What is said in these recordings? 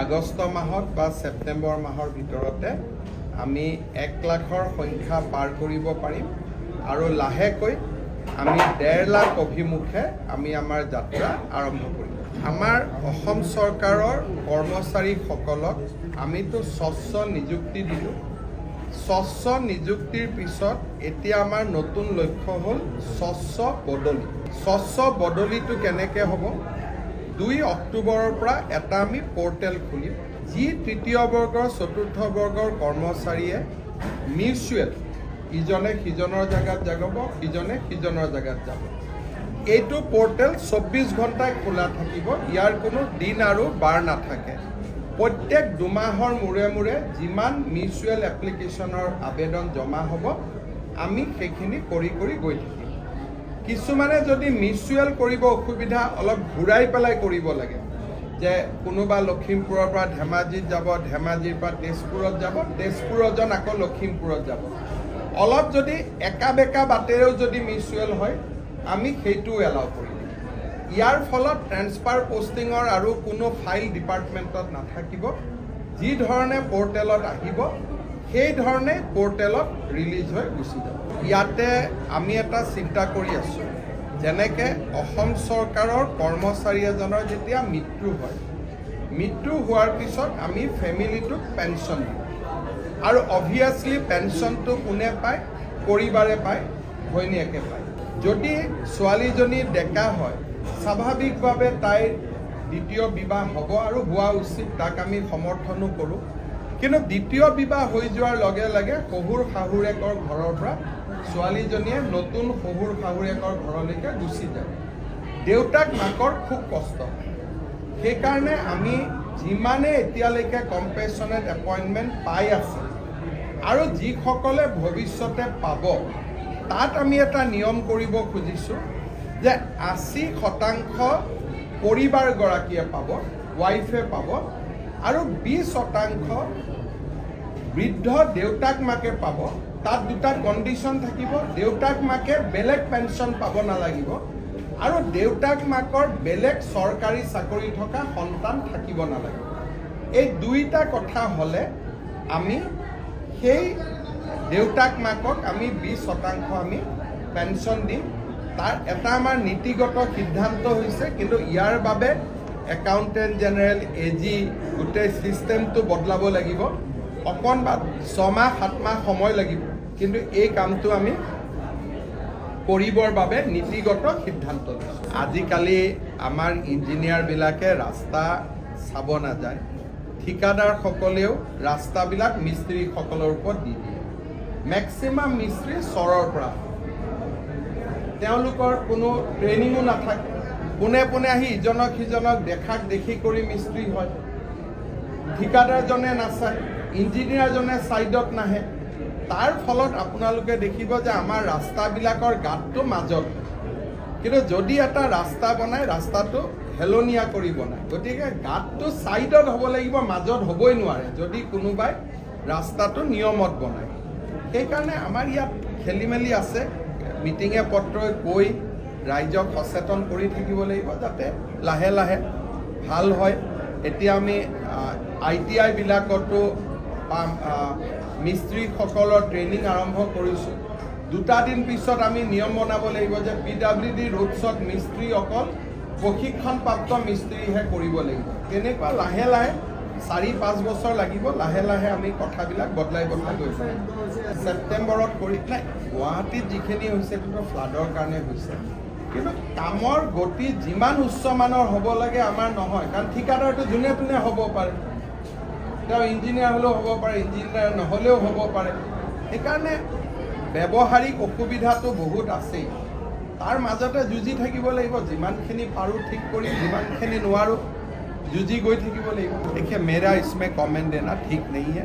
আগষ্ট মাহত বা সেপ্টেম্বৰ মাহৰ ভিতৰতে আমি 1 লাখৰ সংখ্যা পাৰ কৰিব পাৰিম আৰু লাহেকৈ আমি 1.5 লাখ অভিমুখে আমি আমাৰ যাত্ৰা আৰম্ভ কৰিম। আমাৰ অসম চৰকাৰৰ কৰ্মচাৰীসকলক আমিতো স্বচ্ছ নিযুক্তি দিলোঁ। স্বচ্ছ নিযুক্তিৰ পিছত এতিয়া আমাৰ নতুন লক্ষ্য হ'ল স্বচ্ছ বদলি। স্বচ্ছ বদলিটো কেনেকৈ হ'ব? 2 অক্টোবৰৰ পৰা এটা আমি পৰ্টেল খুলিম, যি তৃতীয় বৰ্গৰ চতুৰ্থ বৰ্গৰ কৰ্মচাৰীয়ে মিউচুৱেল ইজনে সিজনৰ জায়গাত যাব, সিজনে সিজনৰ জায়গাত যাব। এইটো পৰ্টেল 24 ঘণ্টাই খোলা থাকিব, ইয়াৰ কোনো দিন আৰু বাৰ নাথাকে। প্ৰত্যেক 2 মাহৰ মূৰে মূৰে যিমান মিউচুৱেল এপ্লিকেশ্যনৰ আবেদন জমা হ'ব আমি সেইখিনি কৰি গৈ থাকিম। কিছুমানে যদি মিউচুৱেল কৰিব অসুবিধা অলপ ঘূৰাই পেলাই কৰিব লাগে, যে কোনোবা লখিমপুৰৰ পৰা ধেমাজিত যাব, ধেমাজিৰ পৰা তেজপুৰত যাব, তেজপুৰজন আকৌ লখিমপুৰত যাব, অলপ যদি একা বেকা বাটেৰেও যদি মিউচুৱেল হয় আমি সেইটোও এলাউ কৰিম। ইয়াৰ ফলত ট্ৰেন্সফাৰ পোষ্টিঙৰ আৰু কোনো ফাইল ডিপাৰ্টমেণ্টত নাথাকিব। যি ধৰণে পৰ্টেলত আহিব সেই ধৰণে পৰ্টেলত ৰিলিজ হৈ গুচি যাব। ইয়াতে আমি এটা চিন্তা কৰি আছোঁ, যেনেকৈ অসম চৰকাৰৰ কৰ্মচাৰী এজনৰ যেতিয়া মৃত্যু হয়, মৃত্যু হোৱাৰ পিছত আমি ফেমিলিটোক পেঞ্চন দিওঁ আৰু অভিয়াছলি পেঞ্চনটো কোনে পায়? পৰিবাৰে পায়, ঘৈণীয়েকে পায়। যদি ছোৱালীজনী ডেকা হয় স্বাভাৱিকভাৱে তাইৰ দ্বিতীয় বিবাহ হ'ব আৰু হোৱা উচিত, তাক আমি সমৰ্থনো কৰোঁ। কিন্তু দ্বিতীয় বিবাহ হৈ যোৱাৰ লগে লগে শহুৰ শাহুৰেকৰ ঘৰৰ পৰা ছোৱালীজনীয়ে নতুন শহুৰ শাহুৰেকৰ ঘৰলৈকে গুচি যায়। দেউতাক মাকৰ খুব কষ্ট। সেইকাৰণে আমি যিমানে এতিয়ালৈকে কম্পেশ্যনেট এপইণ্টমেণ্ট পাই আছে আৰু যিসকলে ভৱিষ্যতে পাব, তাত আমি এটা নিয়ম কৰিব খুজিছোঁ যে 80% পৰিবাৰগৰাকীয়ে পাব, ৱাইফে পাব, আৰু 20% বৃদ্ধ দেউতাক মাকে পাব। তাত 2টা কণ্ডিশ্যন থাকিব। দেউতাক মাকে বেলেগ পেঞ্চন পাব নালাগিব আৰু দেউতাক মাকৰ বেলেগ চৰকাৰী চাকৰি থকা সন্তান থাকিব নালাগিব। এই 2টা কথা হ'লে আমি সেই দেউতাক মাকক আমি 20% আমি পেঞ্চন দিম। তাৰ এটা আমাৰ নীতিগত সিদ্ধান্ত হৈছে, কিন্তু ইয়াৰ বাবে একাউণ্টেণ্ট জেনেৰেল, এজি গোটেই ছিষ্টেমটো বদলাব লাগিব। অকণমান 6 মাহ 7 মাহ সময় লাগিব, কিন্তু এই কামটো আমি কৰিবৰ বাবে নীতিগত সিদ্ধান্ত লৈছোঁ। আজিকালি আমাৰ ইঞ্জিনিয়াৰবিলাকে ৰাস্তা চাব নাযায়, ঠিকাদাৰসকলেও ৰাস্তাবিলাক মিস্ত্ৰীসকলৰ ওপৰত দি দিয়ে। মেক্সিমাম মিস্ত্ৰী চৰৰ পৰা, তেওঁলোকৰ কোনো ট্ৰেইনিঙো নাথাকে। পোনে পোনে আহি ইজনক সিজনক দেখাক দেখি কৰি মিস্ত্ৰী হয়। ঠিকাদাৰজনে নাচায়, ইঞ্জিনিয়াৰজনে ছাইডত নাহে। তাৰ ফলত আপোনালোকে দেখিব যে আমাৰ ৰাস্তাবিলাকৰ গাঁতটো মাজত, কিন্তু যদি এটা ৰাস্তা বনায় ৰাস্তাটো হেলনীয়া কৰি বনায়। গতিকে গাঁতটো ছাইডত হ'ব লাগিব, মাজত হ'বই নোৱাৰে যদি কোনোবাই ৰাস্তাটো নিয়মত বনায়। সেইকাৰণে আমাৰ ইয়াত খেলি মেলি আছে। মিটিঙে পত্ৰই কৈ ৰাইজক সচেতন কৰি থাকিব লাগিব যাতে লাহে লাহে ভাল হয়। এতিয়া আমি ITI বিলাকতো মিস্ত্ৰীসকলৰ ট্ৰেইনিং আৰম্ভ কৰিছোঁ। 2টা দিন পিছত আমি নিয়ম বনাব লাগিব যে PWD ৰোডছত মিস্ত্ৰী অকল প্ৰশিক্ষণপ্ৰাপ্ত মিস্ত্ৰীহে কৰিব লাগিব। তেনেকুৱা লাহে লাহে 4-5 বছৰ লাগিব। লাহে লাহে আমি কথাবিলাক বদলাই গৈ থাকিম। ছেপ্টেম্বৰত কৰি নাই, গুৱাহাটীত যিখিনি হৈছে সেইটো ফ্লাডৰ কাৰণে হৈছে, কিন্তু কামৰ গতি যিমান উচ্চমানৰ হ'ব লাগে আমাৰ নহয়। কাৰণ ঠিকাদাৰটো যোনে তোনে হ'ব পাৰে, তেওঁ ইঞ্জিনিয়াৰ হ'লেও হ'ব পাৰে, ইঞ্জিনিয়াৰ নহ'লেও হ'ব পাৰে। সেইকাৰণে ব্যৱহাৰিক অসুবিধাটো বহুত আছেই। তাৰ মাজতে যুঁজি থাকিব লাগিব। যিমানখিনি পাৰোঁ ঠিক কৰি, যিমানখিনি নোৱাৰোঁ যুঁজি গৈ থাকিব লাগিব। देखिए, मेरा इसमें कमेंट देना ठीक नहीं है।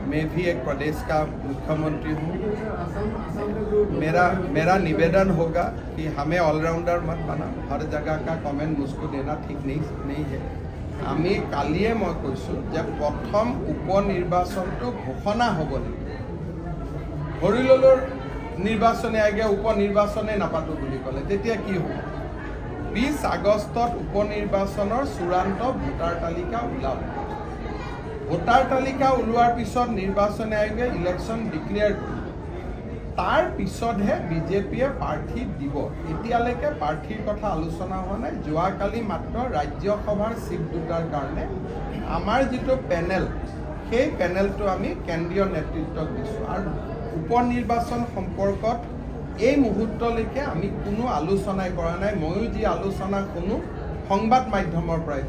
मैं भी एक प्रदेश का मुख्यमंत्री हूँ। मेरा निवेदन होगा कि हमें ऑलराउंडर मत बना। हर जगह का कमेंट मुझको देना ठीक नहीं है। আমি কালিয়ে মই কৈছোঁ যে প্ৰথম উপনিৰ্বাচনটো ঘোষণা হ'ব লাগিব। ধৰি ল'লোঁ নিৰ্বাচনে আগে উপনিৰ্বাচনে নাপাতোঁ বুলি ক'লে, তেতিয়া কি হ'ব? 20 আগষ্টত উপনিৰ্বাচনৰ চূড়ান্ত ভোটাৰ তালিকা ওলাব। ভোটাৰ তালিকা ওলোৱাৰ পিছত নিৰ্বাচন আয়োগে ইলেকশ্যন ডিক্লেয়াৰ কৰিব তাৰ পিছতহে বিজেপিয়ে প্ৰাৰ্থী দিব এতিয়ালৈকে প্ৰাৰ্থীৰ কথা আলোচনা হোৱা নাই যোৱাকালি মাত্ৰ ৰাজ্যসভাৰ চিট দুটাৰ কাৰণে আমাৰ যিটো পেনেল সেই পেনেলটো আমি কেন্দ্ৰীয় নেতৃত্বক দিছোঁ আৰু উপনিৰ্বাচন সম্পৰ্কত এই মুহূৰ্তলৈকে আমি কোনো আলোচনাই কৰা নাই ময়ো যি আলোচনা শুনো সংবাদ মাধ্যমৰ পৰাই